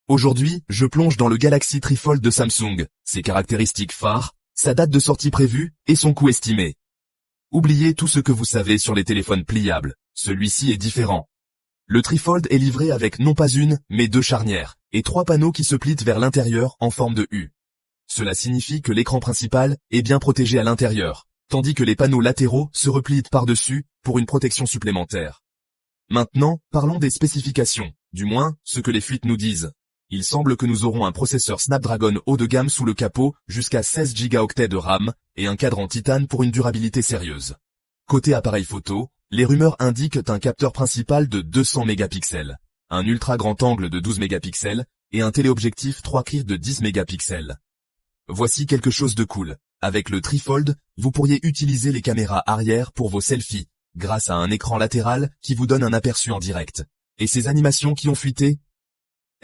Aujourd'hui, je plonge dans le Galaxy Trifold de Samsung, ses caractéristiques phares, sa date de sortie prévue et son coût estimé. Oubliez tout ce que vous savez sur les téléphones pliables, celui-ci est différent. Le Trifold est livré avec non pas une, mais deux charnières, et trois panneaux qui se plient vers l'intérieur en forme de U. Cela signifie que l'écran principal est bien protégé à l'intérieur, tandis que les panneaux latéraux se replient par-dessus pour une protection supplémentaire. Maintenant, parlons des spécifications, du moins, ce que les fuites nous disent. Il semble que nous aurons un processeur Snapdragon haut de gamme sous le capot, jusqu'à 16 Go de RAM, et un cadre en titane pour une durabilité sérieuse. Côté appareil photo, les rumeurs indiquent un capteur principal de 200 mégapixels, un ultra grand angle de 12 mégapixels, et un téléobjectif 3.8 de 10 mégapixels. Voici quelque chose de cool. Avec le Trifold, vous pourriez utiliser les caméras arrière pour vos selfies, grâce à un écran latéral qui vous donne un aperçu en direct. Et ces animations qui ont fuité,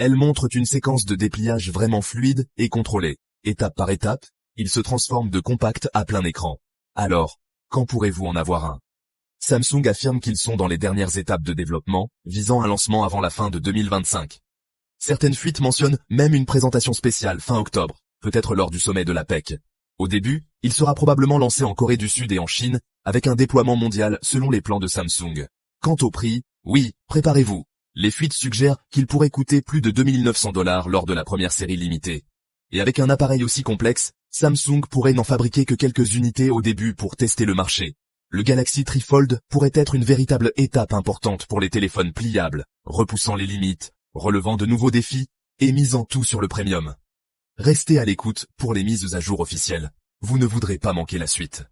elles montrent une séquence de dépliage vraiment fluide et contrôlée. Étape par étape, il se transforme de compact à plein écran. Alors, quand pourrez-vous en avoir un? Samsung affirme qu'ils sont dans les dernières étapes de développement, visant un lancement avant la fin de 2025. Certaines fuites mentionnent même une présentation spéciale fin octobre, peut-être lors du sommet de l'APEC. Au début, il sera probablement lancé en Corée du Sud et en Chine, avec un déploiement mondial selon les plans de Samsung. Quant au prix, oui, préparez-vous. Les fuites suggèrent qu'il pourrait coûter plus de 2 900 $ lors de la première série limitée. Et avec un appareil aussi complexe, Samsung pourrait n'en fabriquer que quelques unités au début pour tester le marché. Le Galaxy Trifold pourrait être une véritable étape importante pour les téléphones pliables, repoussant les limites, relevant de nouveaux défis, et misant tout sur le premium. Restez à l'écoute pour les mises à jour officielles. Vous ne voudrez pas manquer la suite.